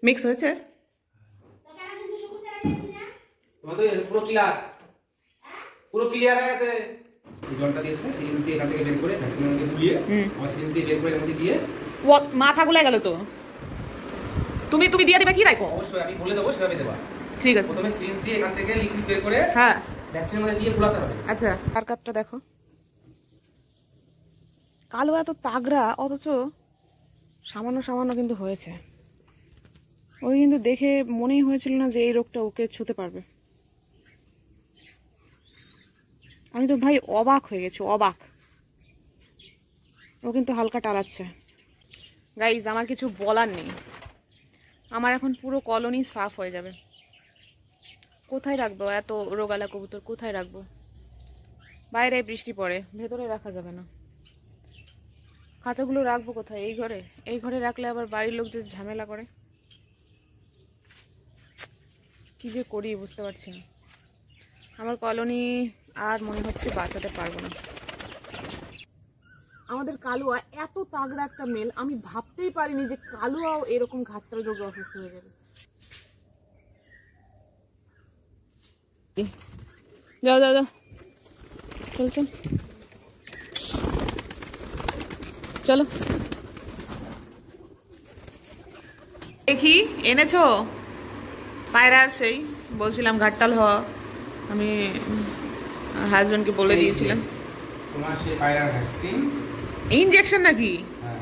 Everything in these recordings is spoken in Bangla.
মিক্স হয়েছে তোমাদের পুরো ক্লিয়ার হয়ে গেছে। জলটা দিয়েছে সিরিঞ্জ দিয়ে এখান থেকে বের করে ভ্যাকসিনকে গুলিয়ে আর সিরিঞ্জ দিয়ে বের করে এর মধ্যে দিয়ে মাথা গুলে গেল তো। তুমি দিয়ে দিবে কি রাখো? অবশ্যই আমি বলে দেবো সেভাবে দেবা। ঠিক আছে। প্রথমে সিরিঞ্জ দিয়ে এখান থেকে লিকুইড বের করে হ্যাঁ ভ্যাকসিনের মধ্যে দিয়ে গুলাতে হবে। আচ্ছা আর কাটটা দেখো, কালো এত তাগড়া অথচ সামান্য সামান্য কিন্তু হয়েছে। ওই কিন্তু দেখে মনেই হয়েছিল না যে এই রোগটা ওকে ছুতে পারবে। আমি তো ভাই অবাক হয়ে গেছি, অবাক। ও কিন্তু হালকা টালাচ্ছে। গাইজ আমার কিছু বলার নেই, আমার এখন পুরো কলোনি সাফ হয়ে যাবে। কোথায় রাখবো এত রোগালা কবুতর, কোথায় রাখবো? বাইরে বৃষ্টি পড়ে, ভেতরে রাখা যাবে না। খাঁচাগুলো রাখবো কোথায়? এই ঘরে? এই ঘরে রাখলে আবার বাড়ির লোক যদি ঝামেলা করে, কি যে করি বুঝতে পারছি না। আমার কলোনি আর মনে হচ্ছে বাঁচাতে পারবো না। আমাদের কালুয়া এত তাগড়া একটা মেল, আমি ভাবতেই পারিনি যে কালুয়াও এরকম ঘাটতাল রোগে অসুস্থ হয়ে যাবে। যাও যাও যাও, চল চল চলো। দেখি এনেছো পায়রার, সেই বলছিলাম ঘাটতাল হওয়া, আমি হাজবেন্ডকে বলে দিয়েছিলাম। তোমার সেই পায়রার ভ্যাকসিন ইনজেকশন নাকি? হ্যাঁ।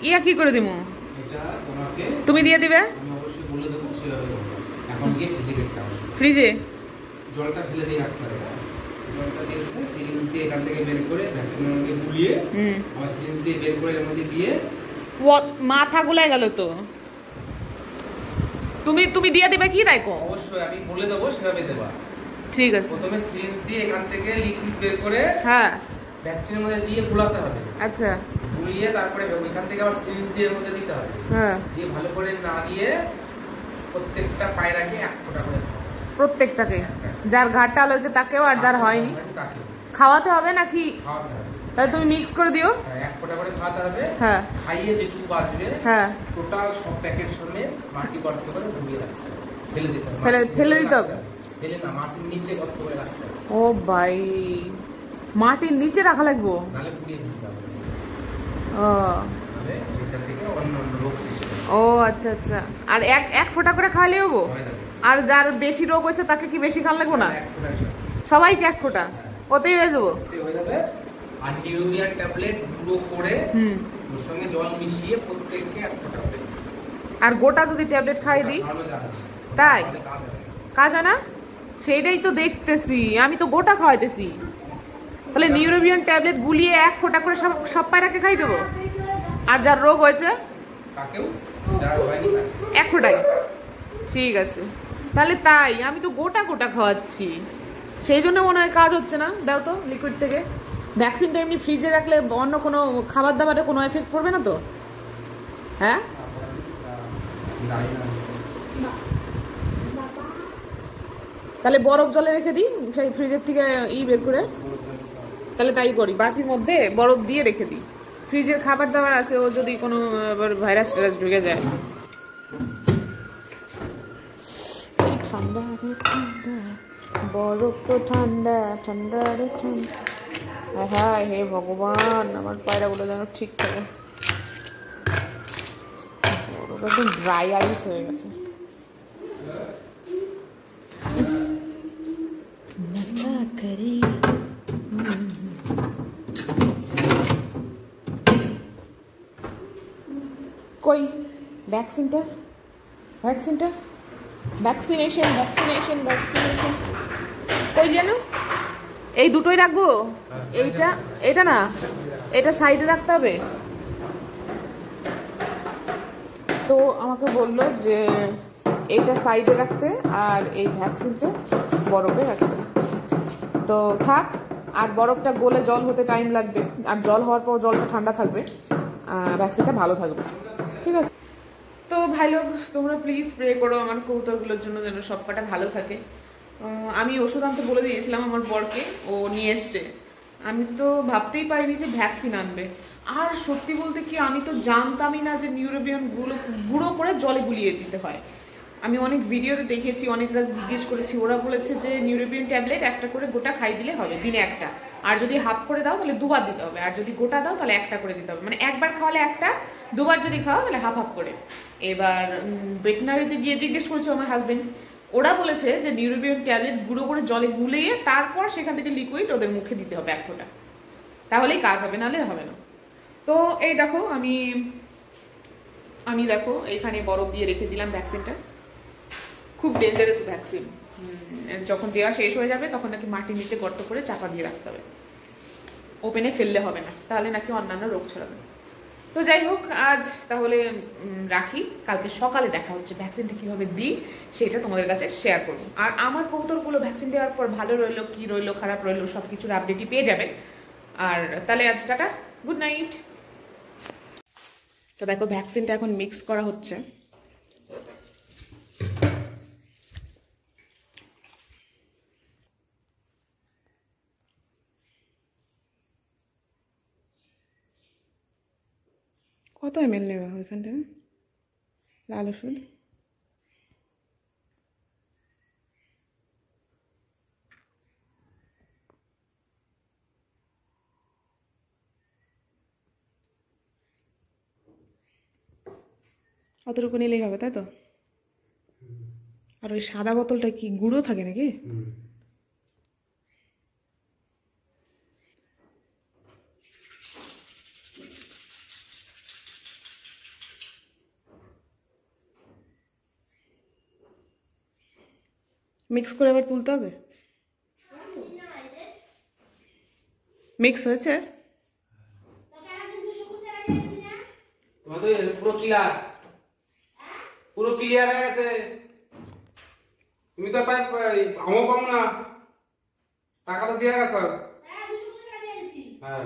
ইয়া কি করে দিমু? এটা তোমাকে তুমি দিয়ে দিবে? আমি অবশ্যই বলে দেবো সেভাবে করবে। এখন গিয়ে ফ্রিজে রাখতে হবে। ফ্রিজে জলটা ফেলে দিয়ে রাখতে হবে। জলটা দিয়ে সিরিঞ্জ দিয়ে এখান থেকে বের করে ভ্যাকসিনের মধ্যে গুলিয়ে আবার সিরিঞ্জ দিয়ে বের করে এর মধ্যে দিয়ে মাথা গুলাই গেল তো। তুমি দিয়ে দিবে কি রাখো? অবশ্যই আমি বলে দেবো সেভাবে দেবা। ঠিক আছে। প্রথমে সিরিঞ্জ দিয়ে এখান থেকে লিকুইড বের করে হ্যাঁ ভ্যাকসিনের মধ্যে দিয়ে গুলাতে হবে। আচ্ছা গুলিয়ে তারপরে এখান থেকে আবার সিরিঞ্জ দিয়ে এর মধ্যে দিতে হবে। হ্যাঁ দিয়ে ভালো করে নাড়িয়ে প্রত্যেকটা পায়রাকে 1 ফোঁটা করে প্রত্যেকটাকে, যার ঘাটতাল হয়েছে তাকেও আর যার হয়নি তাকেও খাওয়াতে হবে নাকি? খাওয়াতে হবে। তাহলে তুমি মিক্স করে দিও। 1 ফোঁটা করে খাওয়াতে হবে। হ্যাঁ খাইয়ে যেটুকু বাঁচবে হ্যাঁ টোটাল সব প্যাকেট সমেত মাটি গর্ত করে ডুবিয়ে রাখতে হবে। ফেলে দিতে হবে। ফেলে দিতে হবে? ফেলে না, মাটির নিচে গর্ত করে রাখতে হবে। ও ভাই, মাটির নিচে রাখা লাগবো? নালে পুড়িয়ে দিতে হবে। ও তাহলে এটা থেকে অন্য রোগ সৃষ্টি হবে। ও আচ্ছা আচ্ছা। আর এক ফোঁটা করে খাওয়ালে হবো? আর যার বেশি রোগ হয়েছে তাকে কি বেশি খাওয়া লাগবো না? 1 ফোঁটা। সবাইকে 1 ফোঁটা? ওতেই হয়ে যাবো? হয়ে যাবে। আর নিউরোবিয়ান ট্যাবলেট গুঁড়ো করে ওর সঙ্গে জল মিশিয়ে প্রত্যেককে 1 ফোঁটা করে। আর গোটা যদি ট্যাবলেট খাই দিই? তাই কাজ হয় না? সেইটাই তো দেখতেছি, আমি তো গোটা খাওয়াইতেছি। তাহলে নিউরোবিয়ান ট্যাবলেট গুলিয়ে 1 ফোঁটা করে সব পায়রাকে খাই দেবো? আর যার রোগ হয়েছে তাকেও, যার হয়নি 1 ফোঁটাই? ঠিক আছে তাহলে তাই, আমি তো গোটা গোটা খাওয়াচ্ছি, সেই জন্য মনে হয় কাজ হচ্ছে না। দাও তো লিকুইড থেকে। ভ্যাকসিনটা এমনি ফ্রিজে রাখলে অন্য কোনো খাবার দাবারে কোনো এফেক্ট পড়বে না তো? হ্যাঁ তাহলে বরফ জলে রেখে দিই সেই ফ্রিজের থেকে বের করে, তাহলে তাই করি। বাটির মধ্যে বরফ দিয়ে রেখে দিই। ফ্রিজের খাবার দাবার আছে, ও যদি কোনো ভাইরাস টাইরাস ঢুকে যায়। ঠান্ডা রে ঠান্ডা, বরফ তো ঠান্ডা, ঠান্ডা রে ঠান্ডা। হ্যাঁ হে ভগবান, আমার পায়রাগুলো যেন ঠিক থাকে। একদম ড্রাই আইস হয়ে গেছে। কই ভ্যাকসিনটা? ভ্যাকসিনেশন কই যেন? এই দুটোই রাখবো? এটা না, এটা সাইডে রাখতে হবে। তো আমাকে বললো যে এইটা সাইডে রাখতে আর এই ভ্যাকসিনটা বরফে রাখতে। তো থাক, আর বরফটা গলে জল হতে টাইম লাগবে, আর জল হওয়ার পর জলটা ঠান্ডা থাকবে, ভ্যাকসিনটা ভালো থাকবে। ঠিক আছে? তো ভাই লোক, তোমরা প্লিজ প্রে করো আমার কবুতরগুলোর জন্য যেন সব কটা ভালো থাকে। আমি ওষুধ আনতে বলে দিয়েছিলাম আমার বরকে, ও নিয়ে এসছে। আমি তো ভাবতেই পারিনি যে ভ্যাকসিন আনবে। আর সত্যি বলতে কি আমি তো জানতামই না যে নিউরোবিয়ন গুঁড়ো করে জলে গুলিয়ে দিতে হয়। আমি অনেক ভিডিওতে দেখেছি, অনেকরা জিজ্ঞেস করেছি, ওরা বলেছে যে নিউরোবিয়ন ট্যাবলেট একটা করে গোটা খাই দিলে হবে, দিনে একটা। আর যদি হাফ করে দাও তাহলে দুবার দিতে হবে, আর যদি গোটা দাও তাহলে একটা করে দিতে হবে। মানে একবার খাওয়ালে একটা, দুবার যদি খাওয়া তাহলে হাফ হাফ করে। এবার ভেটেরিনারিতে গিয়ে জিজ্ঞেস করেছে আমার হাজবেন্ড, ওরা বলেছে যে নিউরোবিয়ন ট্যাবলেট গুঁড়ো করে জলে গুলিয়ে তারপর সেখান থেকে লিকুইড ওদের মুখে দিতে হবে এক ফোঁটা, তাহলেই কাজ হবে, নাহলে হবে না। তো এই দেখো আমি দেখো এইখানে বরফ দিয়ে রেখে দিলাম ভ্যাকসিনটা। খুব ডেঞ্জারাস ভ্যাকসিন, যখন দেওয়া শেষ হয়ে যাবে তখন নাকি মাটির নিচে গর্ত করে চাপা দিয়ে রাখতে হবে, ওপেনে ফেললে হবে না, তাহলে নাকি অন্যান্য রোগ ছড়াবে। তো যাই হোক, আজ তাহলে রাখি, কালকে সকালে দেখা হচ্ছে ভ্যাকসিনটা কিভাবে দিই সেটা তোমাদের কাছে শেয়ার করবো। আর আমার কবুতরগুলো ভ্যাকসিন দেওয়ার পর ভালো রইলো কি রইলো খারাপ রইলো সব কিছুর আপডেটই পেয়ে যাবে। আর তাহলে আজ টাটা, গুড নাইট। তো দেখো ভ্যাকসিনটা এখন মিক্স করা হচ্ছে। কত ml নেওয়া ওইখান থেকে লাল ওষুধ? অতটুকু নিলেই হবে, তাই তো? আর ওই সাদা বোতলটা কি গুঁড়ো থাকে নাকি? মিক্স করে আবার তুলতে হবে? মিক্স হয়েছে? পুরো ক্লিয়ার হয়ে গেছে। তুমি তো আমও পাবো না, টাকা তো দিয়ে গেছো। হ্যাঁ,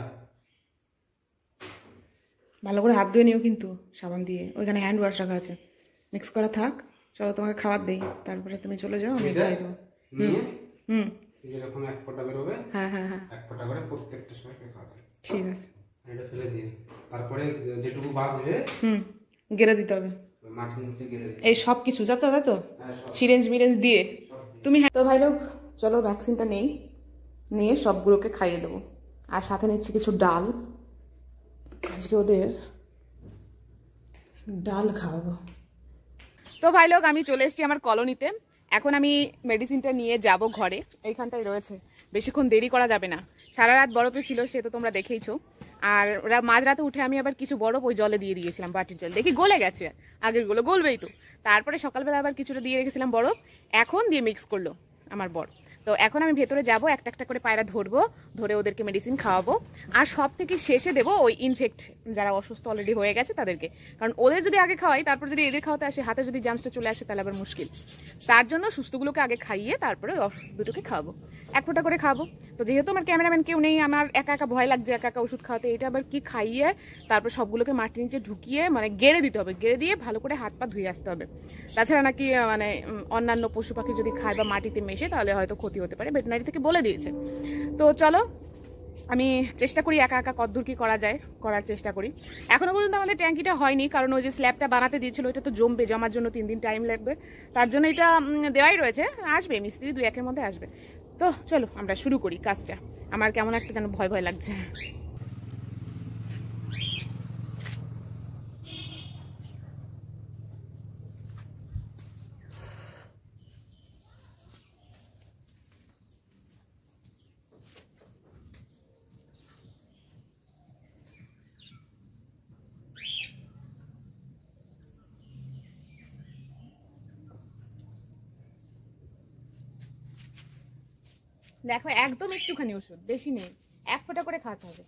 ভালো করে হাত ধুয়ে নিও কিন্তু সাবান দিয়ে, ওইখানে হ্যান্ড ওয়াশ রাখা আছে। মিক্স করা থাক, চলো তোমাকে খাবার দেই, তারপরে তুমি চলে যাও, আমি খাই দেবো। যেরকম এক ফোঁটা বেরোবে, হ্যাঁ হ্যাঁ হ্যাঁ, এক ফোঁটা করে প্রত্যেকটা সময়কে খাওয়াতে। ঠিক আছে। এটা ফেলে দিয়ে তারপরে যেটুকু বাঁচবে গেড়ে দিতে হবে মাটির নিচে, গেড়ে দিতে এই সব কিছু, যাতে হবে তো সিরেঞ্জ মিরেঞ্জ দিয়ে তুমি। তো ভাই লোক, চলো ভ্যাকসিনটা নিয়ে সবগুলোকে খাইয়ে দেবো। আর সাথে নিচ্ছি কিছু ডাল, আজকে ওদের ডাল খাওয়াবো। তো ভাই লোক, আমি চলে এসেছি আমার কলোনিতে। এখন আমি মেডিসিনটা নিয়ে যাব ঘরে, এইখানটাই রয়েছে, বেশিক্ষণ দেরি করা যাবে না। সারা রাত বরফে ছিল, সে তো তোমরা দেখেইছো। আর মাঝরাতে উঠে আমি আবার কিছু বরফ ওই জলে দিয়ে দিয়েছিলাম, বাটির জল, দেখি গলে গেছে, আগের গুলো গলবেই তো। তারপরে সকালবেলা আবার কিছুটা দিয়ে রেখেছিলাম বরফ, এখন দিয়ে মিক্স করলো আমার বর। তো এখন আমি ভেতরে যাব, একটা একটা করে পায়রা ধরবো, ধরে ওদেরকে মেডিসিন খাওয়াবো। আর সব থেকে শেষে দেবো ওই ইনফেক্ট যারা অসুস্থ অলরেডি হয়ে গেছে তাদেরকে, কারণ ওদের যদি আগে খাওয়াই তারপর যদি এদের খাওয়াতে আসে, হাতে যদি জামসটা চলে আসে তাহলে আবার মুশকিল। তার জন্য সুস্থগুলোকে আগে খাইয়ে তারপরে ওই অসুস্থ দুটোকে খাওয়াবো, এক ফোঁটা করে খাবো। তো যেহেতু আমার ক্যামেরাম্যান কেউ নেই, আমার একা একা ভয় লাগছে একা একা ওষুধ খাওয়াতে, এটা আবার কি খাইয়ে তারপর সবগুলোকে মাটির নিচে ঢুকিয়ে মানে গেড়ে দিতে হবে, গেড়ে দিয়ে ভালো করে হাত পা ধুয়ে আসতে হবে। তাছাড়া নাকি মানে অন্যান্য পশু পাখি যদি খায় বা মাটিতে মেশে তাহলে হয়তো ক্ষতি হতে পারে, ভেটেরিনারি থেকে বলে দিয়েছে। তো চলো আমি চেষ্টা করি একা একা কতদূর কি করা যায় করার চেষ্টা করি। এখনো পর্যন্ত আমাদের ট্যাঙ্কিটা হয়নি, কারণ ওই যে স্ল্যাবটা বানাতে দিয়েছিল ওইটা তো জমবে, জমার জন্য 3 দিন টাইম লাগবে, তার জন্য এটা দেওয়াই রয়েছে। আসবে মিস্ত্রি 2-1 মধ্যে আসবে। তো চলো আমরা শুরু করি কাজটা, আমার কেমন একটা যেন ভয় ভয় লাগছে। দেখো একদম একটুখানি ওষুধ, বেশি নেই, 1 ফোঁটা করে খাওয়াতে হবে।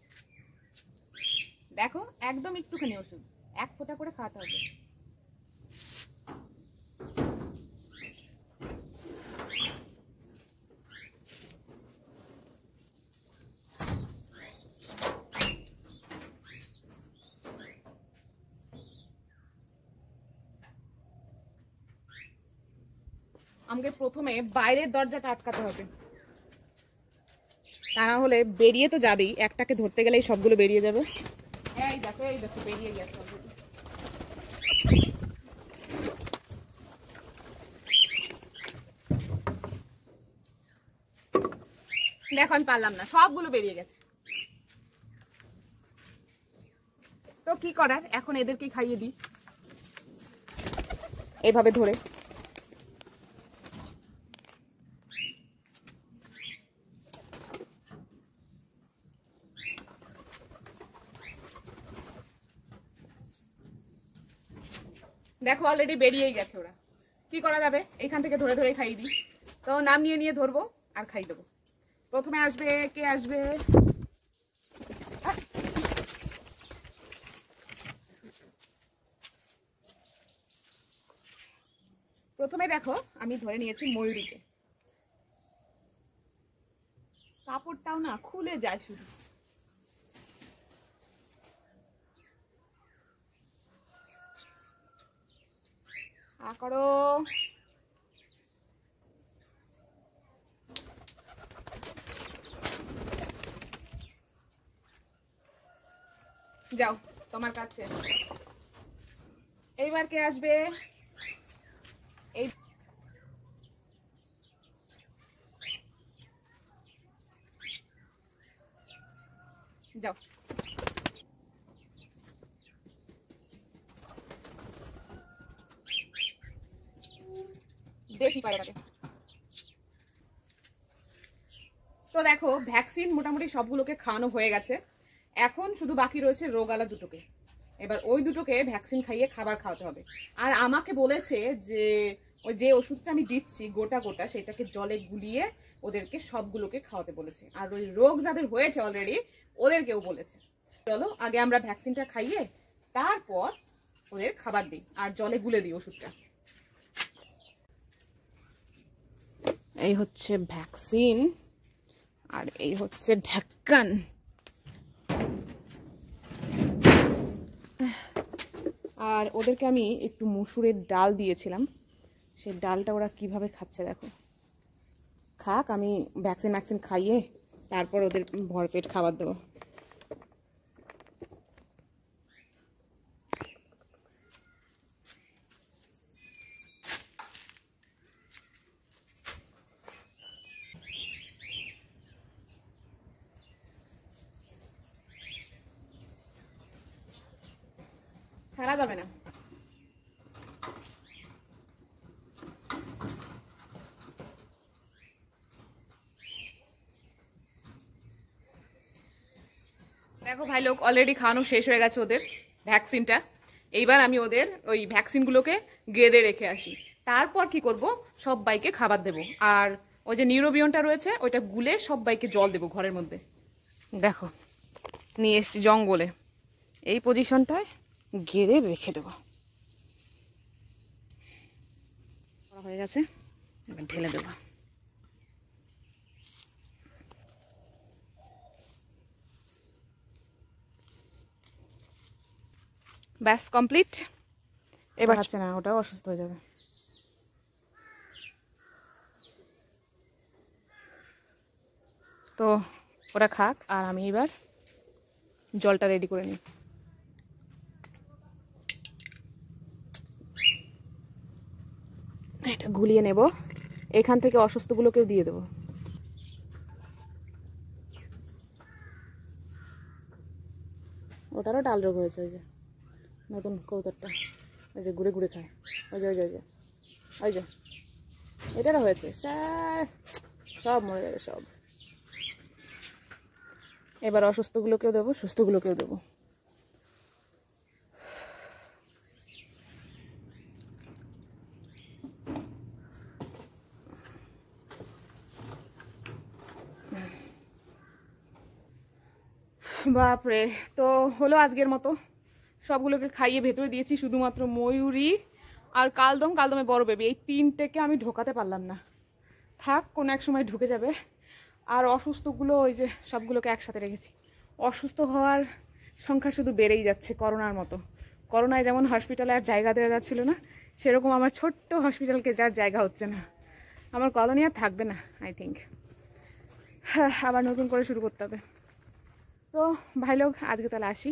দেখো একদম একটুখানি ওষুধ, 1 ফোঁটা করে খাওয়াতে হবে। আমাকে প্রথমে বাইরের দরজাটা আটকাতে হবে, তা না হলে বেরিয়ে তো যাবেই, একটাকে ধরতে গেলেই সবগুলো বেরিয়ে যাবে। এই দেখো বেরিয়ে গেছে অলরেডি। দেখো আমি পারলাম না, সবগুলো বেরিয়ে গেছে। তো কি করার, এখন এদেরকে খাইয়ে দিই এভাবে ধরে। দেখো অলরেডি বেরিয়েই গেছে ওরা। কি করা যাবে, এখান থেকে ধরে ধরে খাইয়ে দিই। তো নাম নিয়ে নিয়ে ধরবো আর খাইয়ে দেবো। প্রথমে আসবে, কে আসবে? প্রথমে দেখো আমি ধরে নিয়েছি ময়ূরীকে। কাপড়টাও না খুলে যায় শুধু। করো, যাও তোমার কাছে। এইবার কে আসবে? এই যাও। দেশি পায়রাকে। তো দেখো ভ্যাকসিন মোটামুটি সবগুলোকে খাওয়ানো হয়ে গেছে। এখন শুধু বাকি রয়েছে রোগালা দুটোকে। এবার ওই দুটোকে ভ্যাকসিন খাইয়ে খাবার খাওয়াতে হবে। আর আমাকে বলেছে যে ওই যে ওষুধটা আমি দিচ্ছি গোটা গোটা, সেটাকে জলে গুলিয়ে ওদেরকে সবগুলোকে খাওয়াতে বলেছে। আর ওই রোগ যাদের হয়েছে অলরেডি ওদেরকেও বলেছে। চলো আগে আমরা ভ্যাকসিনটা খাইয়ে তারপর ওদের খাবার দিই আর জলে গুলে দিই ওষুধটা। এই হচ্ছে ভ্যাকসিন আর এই হচ্ছে ঢাক্কান। আর ওদেরকে আমি একটু মসুরের ডাল দিয়েছিলাম, সেই ডালটা ওরা কিভাবে খাচ্ছে দেখো। খাক, আমি ভ্যাকসিন খাইয়ে তারপর ওদের ভরপেট খাবার দেবো। ছাড়া যাবে না। দেখো ভাই লোক অলরেডি খাওয়ানো শেষ হয়ে গেছে ওদের ভ্যাকসিনটা। এইবার আমি ওদের ওই ভ্যাকসিনগুলোকে গেঁদে রেখে আসি। তারপর কি করব, সবাইকে খাবার দেব। আর ওই যে নিউরোবিয়নটা রয়েছে ওইটা গুলে সবাইকে জল দেব ঘরের মধ্যে। দেখো নিয়ে এসছি জঙ্গলে, এই পজিশনটায় গেঁদে রেখে দেবো। হয়ে গেছে, এবার ঢেলে দেবো। ব্যাস কমপ্লিট। এবার হচ্ছে না, ওটাও অসুস্থ হয়ে যাবে। তো ওরা খাক আর আমি এবার জলটা রেডি করে নিই। এটা গুলিয়ে নেব, এখান থেকে অসুস্থগুলোকেও দিয়ে দেবো। ওটারও ডাল রোগ হয়েছে, ওই যে নতুন কৌতরটা, ওই যে ঘুরে ঘুরে খায়, ওই যে ওই যে ওই যে ওই যে এটারও হয়েছে, সব মরে যাবে সব। এবার অসুস্থগুলোকেও দেবো, সুস্থগুলোকেও দেবো। বাপরে, তো হলো আজকের মতো। সবগুলোকে খাইয়ে ভেতরে দিয়েছি, শুধুমাত্র ময়ূরী আর কালদমে বড় বেবি, এই তিনটেকে আমি ঢোকাতে পারলাম না। থাক, কোনো এক সময় ঢুকে যাবে। আর অসুস্থগুলো ওই যে সবগুলোকে একসাথে রেখেছি। অসুস্থ হওয়ার সংখ্যা শুধু বেড়েই যাচ্ছে করোনার মতো। করোনায় যেমন হসপিটালে আর জায়গা দেওয়া যাচ্ছিল না, সেরকম আমার ছোট্ট হসপিটালকে যার জায়গা হচ্ছে না। আমার কলোনি আর থাকবে না আই থিঙ্ক। আবার নতুন করে শুরু করতে হবে। তো ভাই লোক আজকে তাহলে আসি।